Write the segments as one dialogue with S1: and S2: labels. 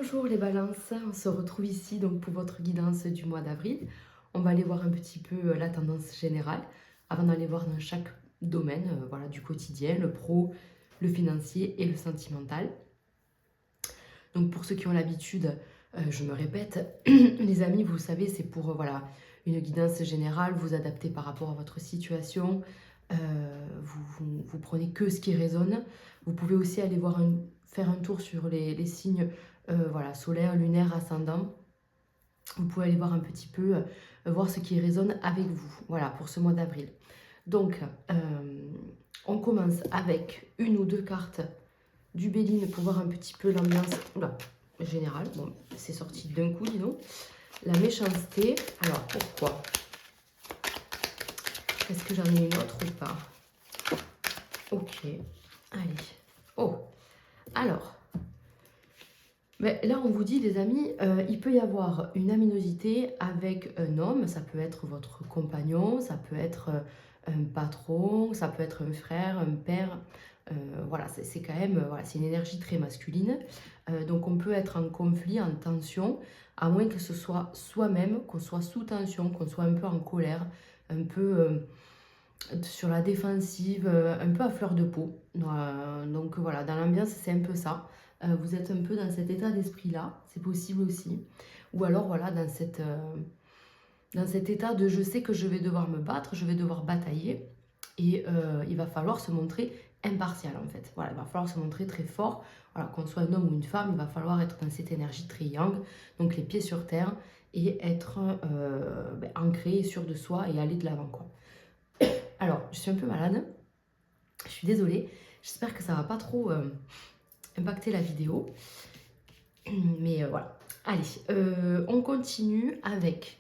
S1: Bonjour les balances, on se retrouve ici donc pour votre guidance du mois d'avril. On va aller voir un petit peu la tendance générale avant d'aller voir dans chaque domaine voilà, du quotidien, le pro, le financier et le sentimental. Donc pour ceux qui ont l'habitude, je me répète, les amis, vous savez, c'est pour voilà, une guidance générale, vous adaptez par rapport à votre situation, vous prenez que ce qui résonne. Vous pouvez aussi aller voir faire un tour sur les signes voilà, solaires, lunaires, ascendants. Vous pouvez aller voir un petit peu, voir ce qui résonne avec vous, voilà, pour ce mois d'avril. Donc, on commence avec une ou deux cartes du Béline pour voir un petit peu l'ambiance générale. Bon, c'est sorti d'un coup, dis donc. La méchanceté, alors pourquoi? Est-ce que j'en ai une autre ou pas? Ok, allez. Oh, alors, ben, là on vous dit les amis, il peut y avoir une aminosité avec un homme, ça peut être votre compagnon, ça peut être un patron, ça peut être un frère, un père, voilà, c'est quand même, voilà, c'est une énergie très masculine, donc on peut être en conflit, en tension, à moins que ce soit soi-même, qu'on soit sous tension, qu'on soit un peu en colère, un peu sur la défensive, un peu à fleur de peau. Donc voilà, dans l'ambiance, c'est un peu ça. Vous êtes un peu dans cet état d'esprit-là, c'est possible aussi. Ou alors, voilà, dans cet état de je sais que je vais devoir me battre, je vais devoir batailler. Et il va falloir se montrer impartial, en fait. Voilà, il va falloir se montrer très fort. Voilà, qu'on soit un homme ou une femme, il va falloir être dans cette énergie très yang, donc les pieds sur terre, et être ancré et sûr de soi et aller de l'avant, quoi. Alors, je suis un peu malade, je suis désolée, j'espère que ça va pas trop impacter la vidéo, mais voilà. Allez, on continue avec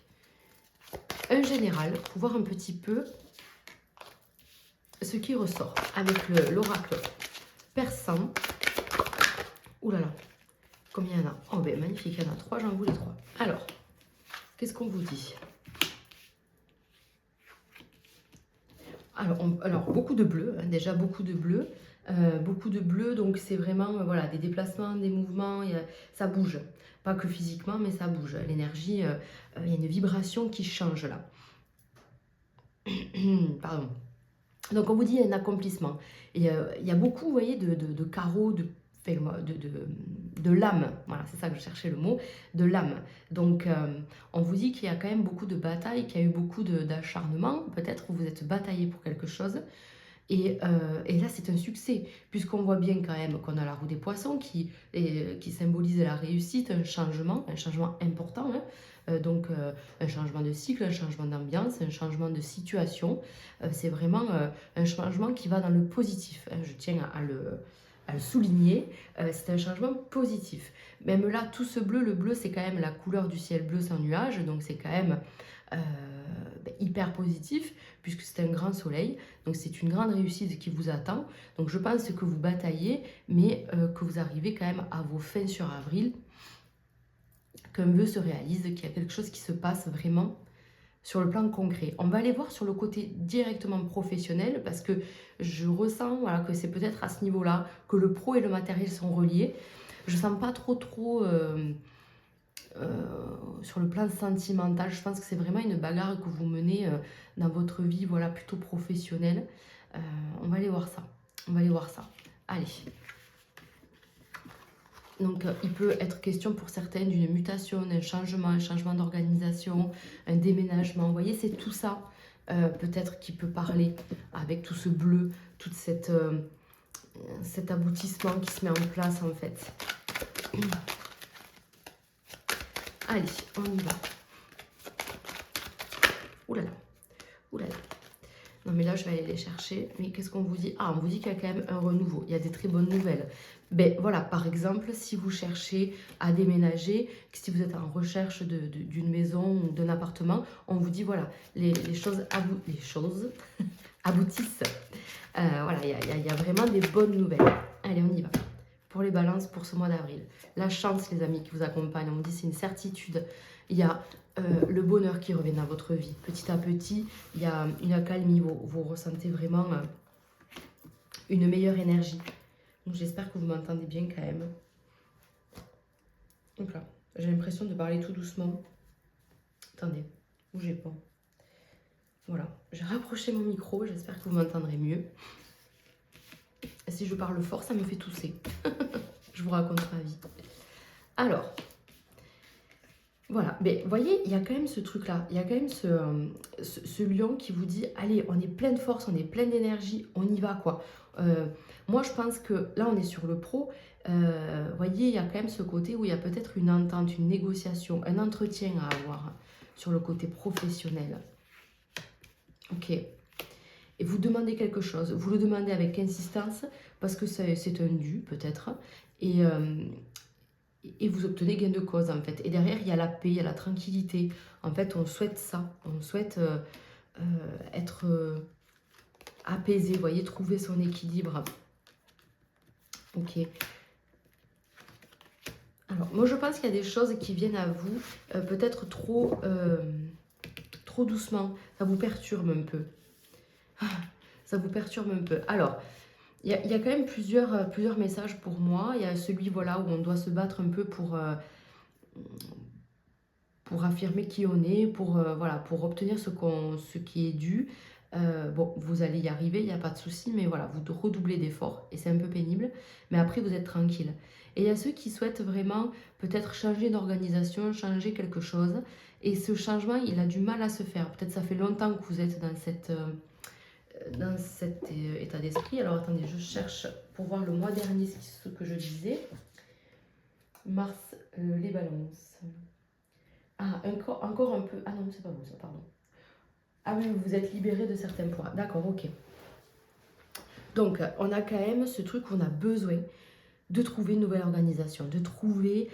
S1: un général pour voir un petit peu ce qui ressort avec l'oracle persan. Ouh là là, combien il y en a? Oh ben magnifique, il y en a 3, j'en voulais 3. Alors, qu'est-ce qu'on vous dit? Alors, beaucoup de bleu, hein, déjà beaucoup de bleu. Beaucoup de bleu, donc c'est vraiment voilà, des déplacements, des mouvements, ça bouge. Pas que physiquement, mais ça bouge. L'énergie, il y a une vibration qui change là. Pardon. Donc on vous dit il y a un accomplissement. Et, il y a beaucoup, vous voyez, de carreaux, de lames. Voilà, c'est ça que je cherchais le mot, de lames. Donc on vous dit qu'il y a quand même beaucoup de batailles, qu'il y a eu beaucoup d'acharnement. Peut-être vous êtes bataillé pour quelque chose. Et là, c'est un succès, puisqu'on voit bien quand même qu'on a la roue des poissons qui symbolise la réussite, un changement important, hein. Donc un changement de cycle, un changement d'ambiance, un changement de situation. C'est vraiment un changement qui va dans le positif, hein. Je tiens à le souligner, c'est un changement positif. Même là, tout ce bleu, le bleu, c'est quand même la couleur du ciel bleu sans nuage, donc c'est quand même hyper positif, puisque c'est un grand soleil, donc c'est une grande réussite qui vous attend. Donc je pense que vous bataillez, mais que vous arrivez quand même à vos fins sur avril, qu'un vœu se réalise, qu'il y a quelque chose qui se passe vraiment sur le plan concret. On va aller voir sur le côté directement professionnel, parce que je ressens voilà, que c'est peut-être à ce niveau-là que le pro et le matériel sont reliés. Je sens pas trop sur le plan sentimental. Je pense que c'est vraiment une bagarre que vous menez dans votre vie, voilà, plutôt professionnelle. On va aller voir ça. On va aller voir ça. Allez. Donc, il peut être question pour certaines d'une mutation, d'un changement, un changement d'organisation, un déménagement. Vous voyez, c'est tout ça peut-être qui peut parler avec tout ce bleu, tout cet aboutissement qui se met en place en fait. Allez, on y va. Ouh là là, ouh là là. Non mais là je vais aller les chercher. Mais qu'est-ce qu'on vous dit? Ah, on vous dit qu'il y a quand même un renouveau. Il y a des très bonnes nouvelles. Ben voilà, par exemple, si vous cherchez à déménager, si vous êtes en recherche d'une maison ou d'un appartement, on vous dit voilà, les choses aboutissent. Voilà, il y a vraiment des bonnes nouvelles. Allez, on y va. Pour les balances pour ce mois d'avril. La chance, les amis, qui vous accompagne. On vous dit c'est une certitude. Il y a le bonheur qui revient dans votre vie. Petit à petit, il y a une accalmie. Vous ressentez vraiment une meilleure énergie. Donc j'espère que vous m'entendez bien quand même. Donc là, j'ai l'impression de parler tout doucement. Attendez, bougez pas. Voilà, j'ai rapproché mon micro, j'espère que vous m'entendrez mieux. Si je parle fort, ça me fait tousser. Je vous raconte ma vie. Alors, voilà, mais vous voyez, il y a quand même ce truc-là, il y a quand même ce lion qui vous dit, allez, on est plein de force, on est plein d'énergie, on y va, quoi. Moi, je pense que là, on est sur le pro. Vous voyez, il y a quand même ce côté où il y a peut-être une entente, une négociation, un entretien à avoir sur le côté professionnel. Ok. Et vous demandez quelque chose, vous le demandez avec insistance parce que c'est un dû peut-être, et vous obtenez gain de cause en fait. Et derrière, il y a la paix, il y a la tranquillité. En fait, on souhaite ça, on souhaite être apaisé, vous voyez, trouver son équilibre. Ok. Alors, moi je pense qu'il y a des choses qui viennent à vous peut-être trop doucement, ça vous perturbe un peu. Ça vous perturbe un peu. Alors, il y a quand même plusieurs messages pour moi. Il y a celui voilà, où on doit se battre un peu pour affirmer qui on est, voilà, pour obtenir ce qui est dû. Bon, vous allez y arriver, il n'y a pas de souci, mais voilà, vous redoublez d'efforts et c'est un peu pénible. Mais après, vous êtes tranquille. Et il y a ceux qui souhaitent vraiment peut-être changer d'organisation, changer quelque chose. Et ce changement, il a du mal à se faire. Peut-être ça fait longtemps que vous êtes dans cet état d'esprit. Alors attendez, je cherche pour voir le mois dernier ce que je disais. Mars, les balances. Ah, encore un peu. Ah non, c'est pas vous ça, pardon. Ah oui, vous êtes libéré de certains points. D'accord, ok. Donc, on a quand même ce truc où on a besoin de trouver une nouvelle organisation, de trouver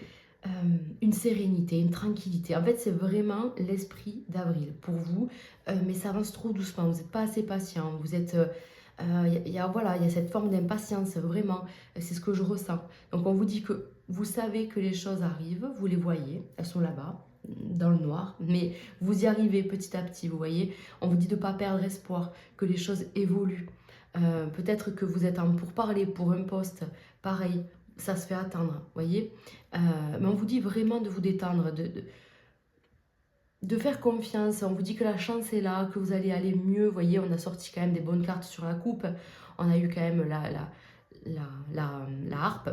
S1: une sérénité, une tranquillité. En fait, c'est vraiment l'esprit d'avril pour vous, mais ça avance trop doucement. Vous n'êtes pas assez patient. Vous êtes, voilà, il y a cette forme d'impatience, vraiment. C'est ce que je ressens. Donc, on vous dit que vous savez que les choses arrivent, vous les voyez, elles sont là-bas, dans le noir, mais vous y arrivez petit à petit, vous voyez. On vous dit de ne pas perdre espoir, que les choses évoluent. Peut-être que vous êtes en pourparlers pour un poste, pareil, ça se fait attendre, vous voyez. Mais on vous dit vraiment de vous détendre, de faire confiance. On vous dit que la chance est là, que vous allez aller mieux. Vous voyez, on a sorti quand même des bonnes cartes sur la coupe. On a eu quand même la harpe,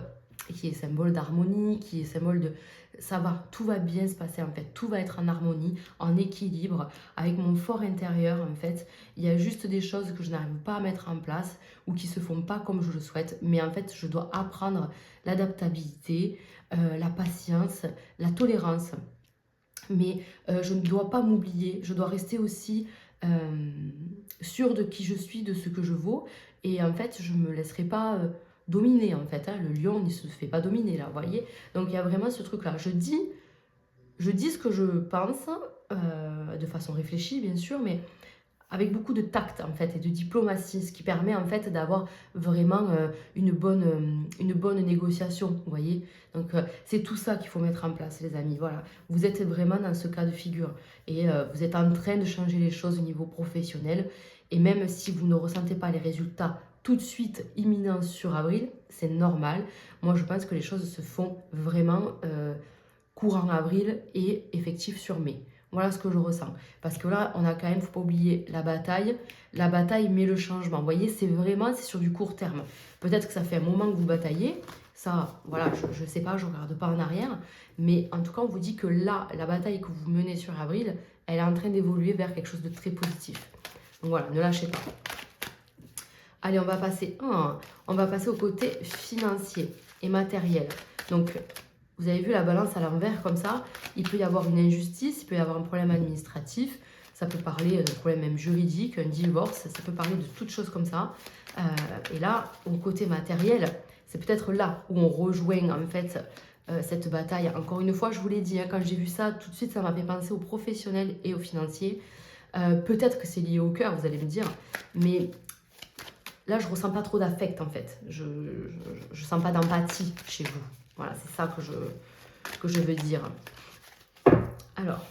S1: qui est symbole d'harmonie, qui est symbole de... Ça va, tout va bien se passer en fait. Tout va être en harmonie, en équilibre, avec mon fort intérieur en fait. Il y a juste des choses que je n'arrive pas à mettre en place ou qui se font pas comme je le souhaite. Mais en fait, je dois apprendre l'adaptabilité, la patience, la tolérance. Mais je ne dois pas m'oublier, je dois rester aussi sûre de qui je suis, de ce que je vaux. Et en fait, je ne me laisserai pas dominer, en fait. Hein. Le lion ne se fait pas dominer, là, vous voyez. Donc, il y a vraiment ce truc-là. Je dis ce que je pense, de façon réfléchie, bien sûr, mais avec beaucoup de tact en fait et de diplomatie, ce qui permet en fait d'avoir vraiment une bonne négociation, vous voyez. Donc c'est tout ça qu'il faut mettre en place les amis, voilà. Vous êtes vraiment dans ce cas de figure et vous êtes en train de changer les choses au niveau professionnel et même si vous ne ressentez pas les résultats tout de suite imminents sur avril, c'est normal. Moi je pense que les choses se font vraiment courant avril et effectif sur mai. Voilà ce que je ressens. Parce que là, on a quand même, il ne faut pas oublier la bataille. La bataille met le changement. Vous voyez, c'est sur du court terme. Peut-être que ça fait un moment que vous bataillez. Ça, voilà, je ne sais pas, je ne regarde pas en arrière. Mais en tout cas, on vous dit que là, la bataille que vous menez sur avril, elle est en train d'évoluer vers quelque chose de très positif. Donc voilà, ne lâchez pas. Allez, on va passer au côté financier et matériel. Donc, vous avez vu la balance à l'envers comme ça, il peut y avoir une injustice, il peut y avoir un problème administratif, ça peut parler d'un problème même juridique, un divorce, ça peut parler de toutes choses comme ça. Et là, au côté matériel, c'est peut-être là où on rejoint en fait cette bataille. Encore une fois, je vous l'ai dit, hein, quand j'ai vu ça, tout de suite ça m'a fait penser aux professionnels et aux financiers. Peut-être que c'est lié au cœur, vous allez me dire, mais là je ressens pas trop d'affect en fait. Je sens pas d'empathie chez vous. Voilà, c'est ça que je veux dire. Alors,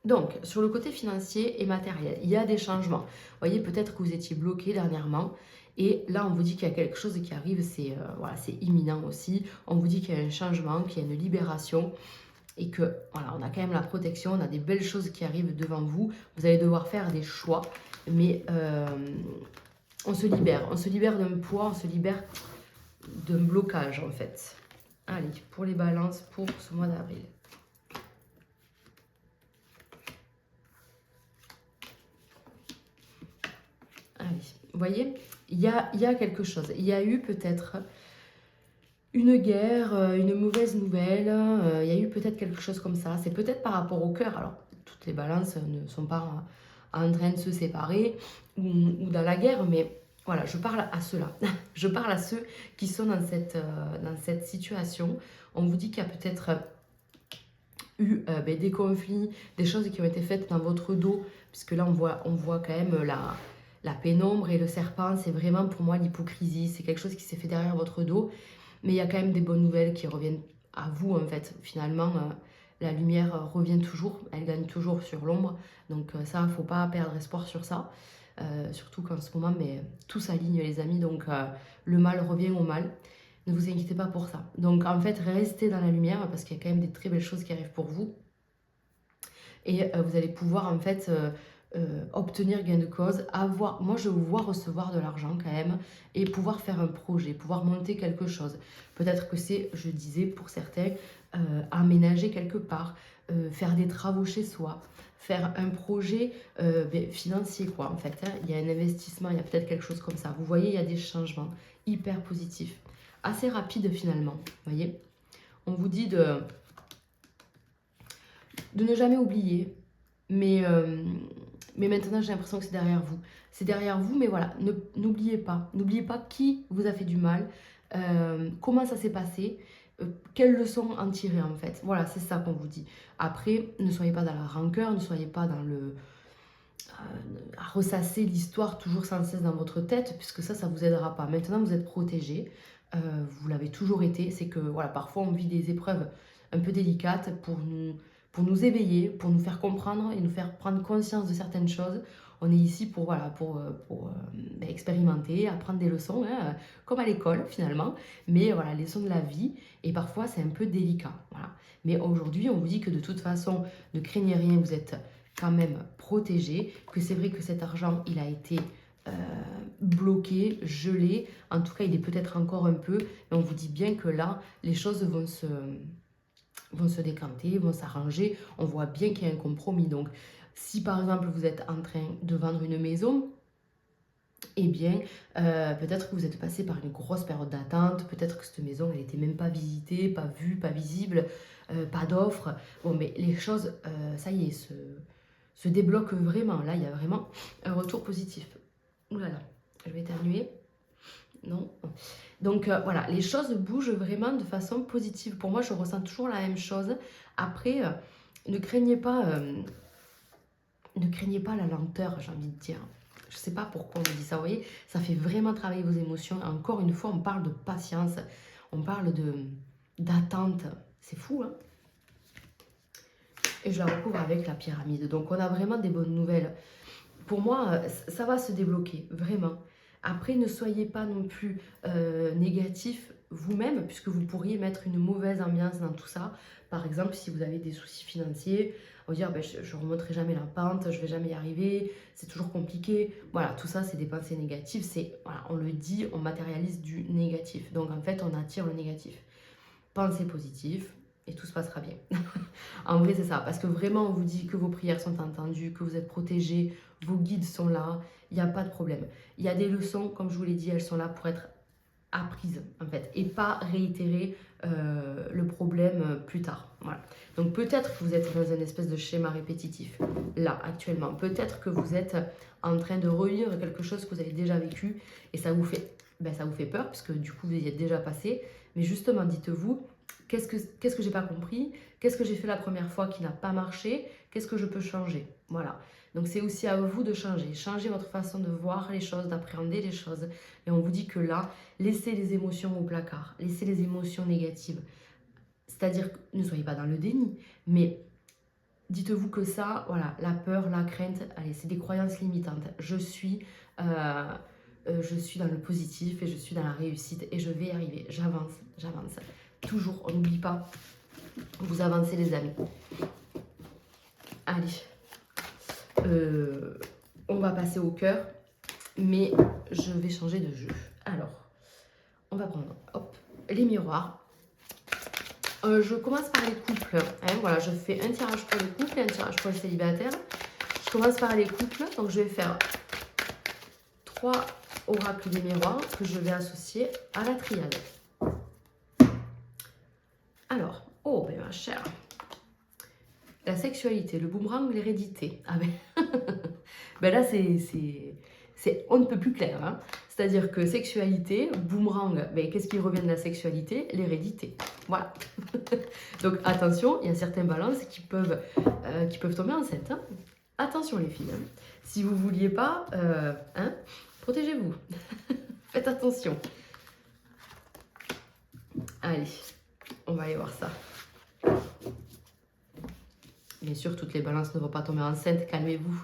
S1: donc, sur le côté financier et matériel, il y a des changements. Vous voyez, peut-être que vous étiez bloqué dernièrement Et là, on vous dit qu'il y a quelque chose qui arrive, c'est voilà, c'est imminent aussi. On vous dit qu'il y a un changement, qu'il y a une libération et que voilà, on a quand même la protection, on a des belles choses qui arrivent devant vous. Vous allez devoir faire des choix, mais on se libère d'un poids, on se libère d'un blocage en fait. Allez, pour les balances pour ce mois d'avril. Allez, vous voyez, il y a quelque chose. Il y a eu peut-être une guerre, une mauvaise nouvelle, il y a eu peut-être quelque chose comme ça. C'est peut-être par rapport au cœur. Alors, toutes les balances ne sont pas en train de se séparer ou dans la guerre, mais voilà, je parle à ceux-là. Je parle à ceux qui sont dans cette situation. On vous dit qu'il y a peut-être eu des conflits, des choses qui ont été faites dans votre dos, puisque là, on voit quand même la pénombre et le serpent. C'est vraiment pour moi l'hypocrisie. C'est quelque chose qui s'est fait derrière votre dos. Mais il y a quand même des bonnes nouvelles qui reviennent à vous, en fait. Finalement, la lumière revient toujours, elle gagne toujours sur l'ombre. Donc ça, il ne faut pas perdre espoir sur ça. Surtout qu'en ce moment, mais, tout s'aligne, les amis. Donc le mal revient au mal. Ne vous inquiétez pas pour ça. Donc en fait, restez dans la lumière parce qu'il y a quand même des très belles choses qui arrivent pour vous. Et vous allez pouvoir en fait obtenir gain de cause, moi je vous vois recevoir de l'argent quand même et pouvoir faire un projet, pouvoir monter quelque chose. Peut-être que c'est, je disais pour certains, aménager quelque part, faire des travaux chez soi, faire un projet financier quoi en fait. Hein. Il y a un investissement, il y a peut-être quelque chose comme ça. Vous voyez, il y a des changements hyper positifs, assez rapides finalement. Vous voyez, on vous dit de ne jamais oublier, mais maintenant, j'ai l'impression que c'est derrière vous. C'est derrière vous, mais voilà, n'oubliez pas. N'oubliez pas qui vous a fait du mal, comment ça s'est passé, quelles leçons en tirer en fait. Voilà, c'est ça qu'on vous dit. Après, ne soyez pas dans la rancœur, ne soyez pas dans à ressasser l'histoire toujours sans cesse dans votre tête, puisque ça vous aidera pas. Maintenant, vous êtes protégé, vous l'avez toujours été. C'est que voilà, parfois on vit des épreuves un peu délicates pour nous éveiller, pour nous faire comprendre et nous faire prendre conscience de certaines choses. On est ici pour, voilà, pour expérimenter, apprendre des leçons, hein, comme à l'école finalement, mais voilà, les leçons de la vie, et parfois c'est un peu délicat. Voilà. Mais aujourd'hui, on vous dit que de toute façon, ne craignez rien, vous êtes quand même protégé, que c'est vrai que cet argent, il a été bloqué, gelé, en tout cas il est peut-être encore un peu, mais on vous dit bien que là, les choses vont se décanter, vont s'arranger, on voit bien qu'il y a un compromis. Donc si par exemple vous êtes en train de vendre une maison, eh bien, peut-être que vous êtes passé par une grosse période d'attente, peut-être que cette maison, elle n'était même pas visitée, pas vue, pas visible, pas d'offre. Bon, mais les choses, ça y est, se débloquent vraiment. Là, il y a vraiment un retour positif. Ouh là là, je vais éternuer. Non. Donc voilà, les choses bougent vraiment de façon positive. Pour moi, je ressens toujours la même chose. Après, ne craignez pas la lenteur, j'ai envie de dire. Je ne sais pas pourquoi on me dit ça, vous voyez, ça fait vraiment travailler vos émotions. Encore une fois, on parle de patience, on parle d'attente. C'est fou, hein? Et je la recouvre avec la pyramide. Donc on a vraiment des bonnes nouvelles. Pour moi, ça va se débloquer, vraiment. Après, ne soyez pas non plus négatif vous-même, puisque vous pourriez mettre une mauvaise ambiance dans tout ça. Par exemple, si vous avez des soucis financiers, vous dire ben, je ne remonterai jamais la pente, je ne vais jamais y arriver, c'est toujours compliqué. Voilà, tout ça, c'est des pensées négatives. Voilà, on le dit, on matérialise du négatif. Donc en fait, on attire le négatif. Pensez positif et tout se passera bien. En vrai, c'est ça. Parce que vraiment, on vous dit que vos prières sont entendues, que vous êtes protégés, vos guides sont là, il n'y a pas de problème. Il y a des leçons, comme je vous l'ai dit, elles sont là pour être apprises, en fait, et pas réitérer le problème plus tard. Voilà. Donc peut-être que vous êtes dans une espèce de schéma répétitif, là, actuellement. Peut-être que vous êtes en train de relire quelque chose que vous avez déjà vécu, et ça vous fait peur, parce que du coup, vous y êtes déjà passé. Mais justement, dites-vous, qu'est-ce que j'ai pas compris? Qu'est-ce que j'ai fait la première fois qui n'a pas marché? Qu'est-ce que je peux changer? Voilà. Donc c'est aussi à vous de changer. Changer votre façon de voir les choses, d'appréhender les choses. Et on vous dit que là, laissez les émotions au placard. Laissez les émotions négatives. C'est-à-dire que ne soyez pas dans le déni, mais dites-vous que ça, voilà, la peur, la crainte, allez, c'est des croyances limitantes. Je suis je suis dans le positif et je suis dans la réussite et je vais y arriver. J'avance, j'avance. Toujours, on n'oublie pas, vous avancez les amis. Allez, on va passer au cœur, mais je vais changer de jeu. Alors, on va prendre, hop, les miroirs. Je commence par les couples. Hein, voilà, je fais un tirage pour les couples et un tirage pour les célibataires. Je commence par les couples, donc je vais faire 3 oracles des miroirs que je vais associer à la triade. Alors, oh ben ma chère, la sexualité, le boomerang, l'hérédité. Ah ben, ben là c'est on ne peut plus clair. Hein. C'est-à-dire que sexualité, boomerang, ben, qu'est-ce qui revient de la sexualité? L'hérédité. Voilà. Donc attention, il y a certaines balances qui peuvent tomber enceintes. Hein. Attention les filles, hein. Si vous ne vouliez pas, hein, protégez-vous. Faites attention. Allez, on va aller voir ça. Bien sûr, toutes les balances ne vont pas tomber enceintes. Calmez-vous.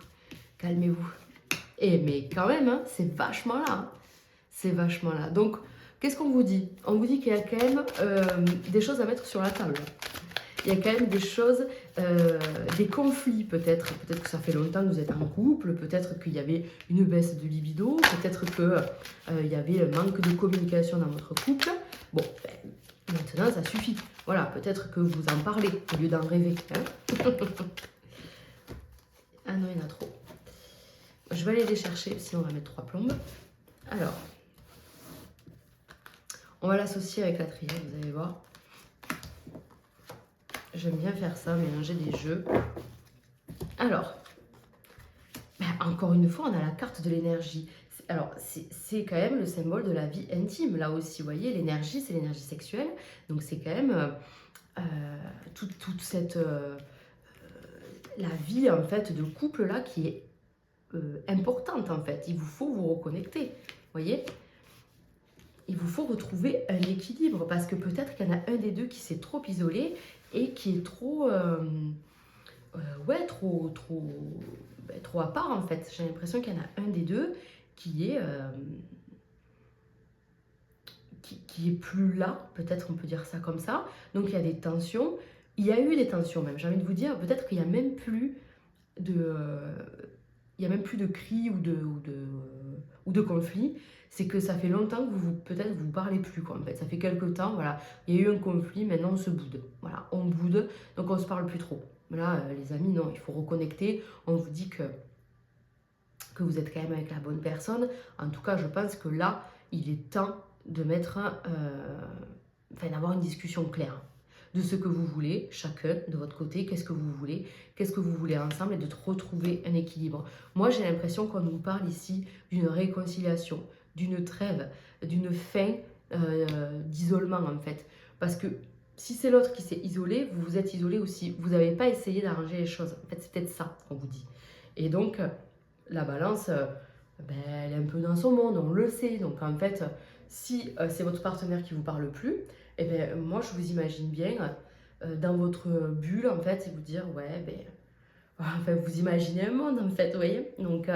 S1: Calmez-vous. Et mais quand même, hein, c'est vachement là. Hein. C'est vachement là. Donc, qu'est-ce qu'on vous dit? On vous dit qu'il y a quand même des choses à mettre sur la table. Il y a quand même des choses, des conflits peut-être. Peut-être que ça fait longtemps que vous êtes en couple, peut-être qu'il y avait une baisse de libido, peut-être qu'il y avait un manque de communication dans votre couple. Bon, ben, maintenant ça suffit. Voilà, peut-être que vous en parlez au lieu d'en rêver. Hein. Ah non, il y en a trop. Je vais aller les chercher, sinon on va mettre 3 plombes. Alors, on va l'associer avec la triade, vous allez voir. J'aime bien faire ça, mélanger des jeux. Alors, ben encore une fois, on a la carte de l'énergie. Alors, c'est quand même le symbole de la vie intime. Là aussi, vous voyez, l'énergie, c'est l'énergie sexuelle. Donc, c'est quand même toute cette... la vie, en fait, de couple-là qui est importante, en fait. Il vous faut vous reconnecter, vous voyez. Il vous faut retrouver un équilibre parce que peut-être qu'il y en a un des deux qui s'est trop isolé et qui est trop, ouais, trop à part en fait. J'ai l'impression qu'il y en a un des deux qui est, qui est plus là, peut-être on peut dire ça comme ça. Donc il y a des tensions, il y a eu des tensions même. J'ai envie de vous dire, peut-être qu'il n'y a même plus de... il n'y a même plus de cris ou de conflits, c'est que ça fait longtemps que peut-être vous parlez plus quoi en fait. Ça fait quelques temps, voilà, il y a eu un conflit, maintenant on se boude. Voilà, on boude, donc on se parle plus trop. Là, les amis, non, il faut reconnecter. On vous dit que vous êtes quand même avec la bonne personne. En tout cas, je pense que là, il est temps de mettre, enfin, d'avoir une discussion claire de ce que vous voulez, chacun de votre côté, qu'est-ce que vous voulez ensemble et de retrouver un équilibre. Moi, j'ai l'impression qu'on nous parle ici d'une réconciliation, d'une trêve, d'une fin d'isolement en fait. Parce que si c'est l'autre qui s'est isolé, vous vous êtes isolé aussi. Vous n'avez pas essayé d'arranger les choses. En fait, c'est peut-être ça qu'on vous dit. Et donc, la balance, ben, elle est un peu dans son monde, on le sait. Donc en fait, si c'est votre partenaire qui ne vous parle plus, eh bien, moi, je vous imagine bien dans votre bulle, en fait, et vous dire, ouais, ben, enfin, vous imaginez un monde, en fait, vous voyez. Donc,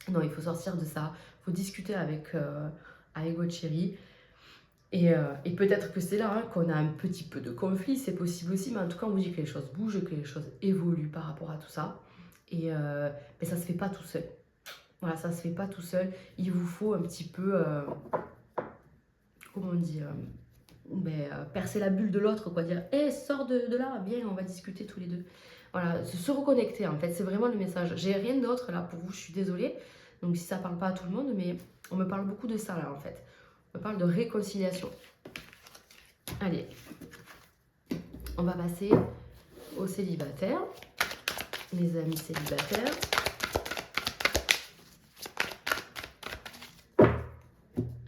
S1: non, il faut sortir de ça. Il faut discuter avec votre chéri. Et peut-être que c'est là hein, qu'on a un petit peu de conflit, c'est possible aussi, mais en tout cas, on vous dit que les choses bougent, que les choses évoluent par rapport à tout ça. Et mais ça ne se fait pas tout seul. Voilà, ça ne se fait pas tout seul. Il vous faut un petit peu, comment on dit, percer la bulle de l'autre, quoi, dire hey, sors de là, viens, on va discuter tous les deux. Voilà, se reconnecter en fait, c'est vraiment le message. J'ai rien d'autre là pour vous, je suis désolée. Donc si ça parle pas à tout le monde, mais on me parle beaucoup de ça là en fait. On me parle de réconciliation. Allez, on va passer aux célibataires, mes amis célibataires.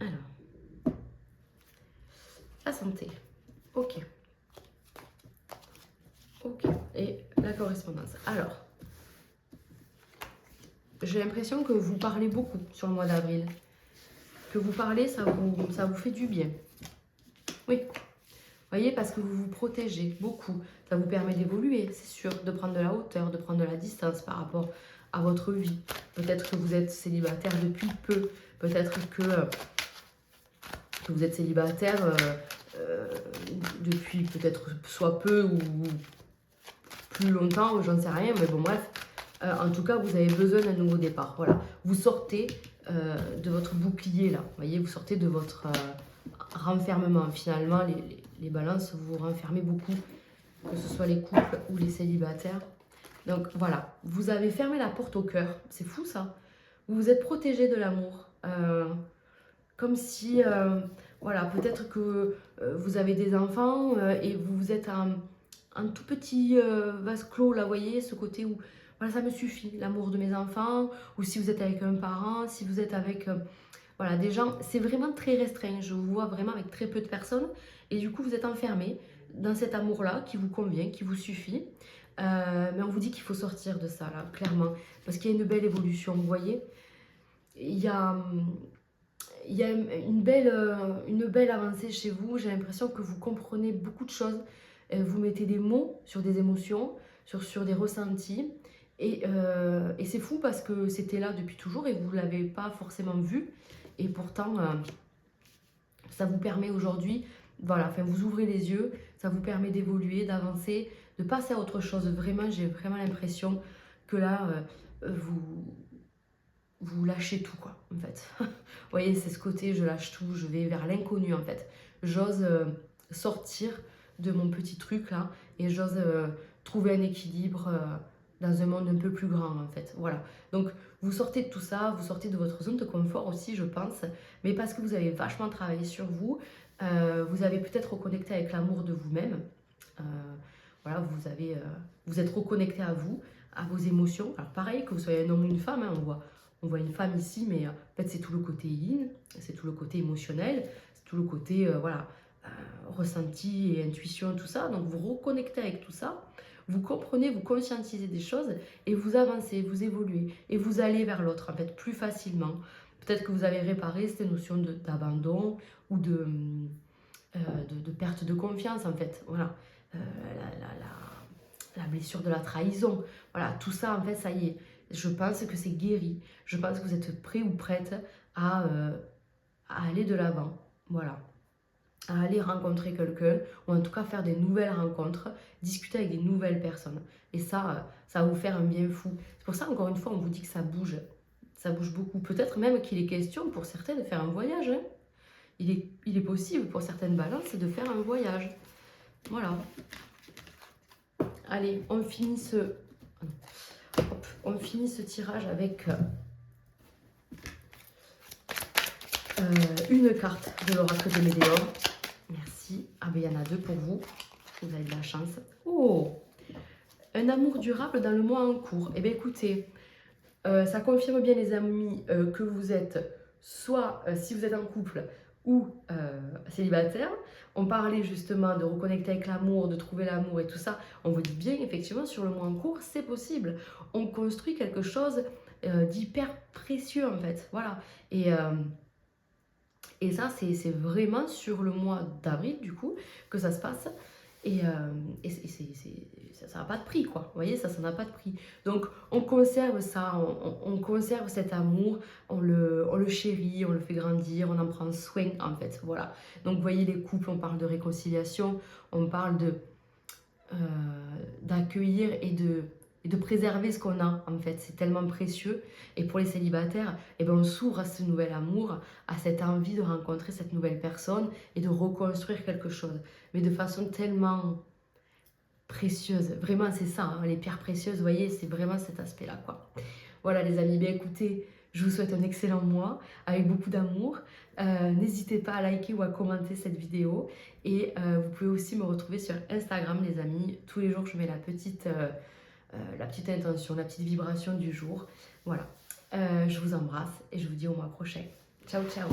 S1: Alors, la santé. Ok. Ok. Et la correspondance. Alors, j'ai l'impression que vous parlez beaucoup sur le mois d'avril. Que vous parlez, ça vous fait du bien. Oui. Vous voyez, parce que vous vous protégez beaucoup. Ça vous permet d'évoluer, c'est sûr, de prendre de la hauteur, de prendre de la distance par rapport à votre vie. Peut-être que vous êtes célibataire depuis peu. Peut-être que vous êtes célibataire depuis peut-être soit peu ou plus longtemps, j'en sais rien, mais bon bref. En tout cas, vous avez besoin d'un nouveau départ. Voilà, vous sortez de votre bouclier là. Vous voyez, vous sortez de votre renfermement. Finalement, les balances, vous vous renfermez beaucoup, que ce soit les couples ou les célibataires. Donc voilà, vous avez fermé la porte au cœur. C'est fou ça. Vous vous êtes protégé de l'amour. Comme si, voilà, peut-être que vous avez des enfants et vous êtes un tout petit vase clos, là, vous voyez, ce côté où, voilà, ça me suffit, l'amour de mes enfants, ou si vous êtes avec un parent, si vous êtes avec, voilà, des gens, c'est vraiment très restreint, je vous vois vraiment avec très peu de personnes, et du coup, vous êtes enfermé dans cet amour-là qui vous convient, qui vous suffit, mais on vous dit qu'il faut sortir de ça, là, clairement, parce qu'il y a une belle évolution, vous voyez, il y a... Il y a une belle avancée chez vous. J'ai l'impression que vous comprenez beaucoup de choses. Vous mettez des mots sur des émotions, sur des ressentis. Et c'est fou parce que c'était là depuis toujours et vous ne l'avez pas forcément vu. Et pourtant, ça vous permet aujourd'hui, voilà, enfin, vous ouvrez les yeux, ça vous permet d'évoluer, d'avancer, de passer à autre chose. Vraiment, j'ai vraiment l'impression que là, vous lâchez tout, quoi, en fait. Vous voyez, c'est ce côté, je lâche tout, je vais vers l'inconnu, en fait. J'ose sortir de mon petit truc, là, et j'ose trouver un équilibre dans un monde un peu plus grand, en fait. Voilà. Donc, vous sortez de tout ça, vous sortez de votre zone de confort aussi, je pense, mais parce que vous avez vachement travaillé sur vous, vous avez peut-être reconnecté avec l'amour de vous-même. Voilà, vous êtes reconnecté à vous, à vos émotions. Alors, pareil, que vous soyez un homme ou une femme, hein, on voit une femme ici, mais en fait, c'est tout le côté yin, c'est tout le côté émotionnel, c'est tout le côté voilà, ressenti et intuition, tout ça. Donc, vous reconnectez avec tout ça, vous comprenez, vous conscientisez des choses et vous avancez, vous évoluez et vous allez vers l'autre, en fait, plus facilement. Peut-être que vous avez réparé cette notion d'abandon ou de perte de confiance, en fait. Voilà. La blessure de la trahison. Voilà, tout ça, en fait, ça y est. Je pense que c'est guéri. Je pense que vous êtes prêt ou prête à aller de l'avant. Voilà. À aller rencontrer quelqu'un, ou en tout cas faire des nouvelles rencontres, discuter avec des nouvelles personnes. Et ça, ça va vous faire un bien fou. C'est pour ça, encore une fois, on vous dit que ça bouge. Ça bouge beaucoup. Peut-être même qu'il est question pour certains de faire un voyage. Hein. Il est possible pour certaines balances de faire un voyage. Voilà. Allez, on finit ce tirage avec une carte de l'oracle de Médéor. Merci. Ah ben il y en a deux pour vous. Vous avez de la chance. Oh, un amour durable dans le mois en cours. Eh bien écoutez, ça confirme bien les amis que vous êtes soit si vous êtes en couple ou célibataire. On parlait justement de reconnecter avec l'amour, de trouver l'amour et tout ça. On vous dit bien effectivement sur le mois en cours, c'est possible. On construit quelque chose d'hyper précieux en fait. Voilà. Et ça, c'est vraiment sur le mois d'avril, du coup, que ça se passe. Et ça n'a pas de prix, quoi. Vous voyez, ça n'a pas de prix. Donc, on conserve ça, on conserve cet amour, on le chérit, on le fait grandir, on en prend soin, en fait. Voilà. Donc, vous voyez, les couples, on parle de réconciliation, on parle d'accueillir et de préserver ce qu'on a, en fait. C'est tellement précieux. Et pour les célibataires, eh ben, on s'ouvre à ce nouvel amour, à cette envie de rencontrer cette nouvelle personne et de reconstruire quelque chose. Mais de façon tellement précieuse. Vraiment, c'est ça, hein, les pierres précieuses, vous voyez, c'est vraiment cet aspect-là, quoi. Voilà, les amis, bien écoutez, je vous souhaite un excellent mois avec beaucoup d'amour. N'hésitez pas à liker ou à commenter cette vidéo. Et vous pouvez aussi me retrouver sur Instagram, les amis. Tous les jours, je mets la petite intention, la petite vibration du jour. Voilà. Je vous embrasse et je vous dis au mois prochain. Ciao, ciao.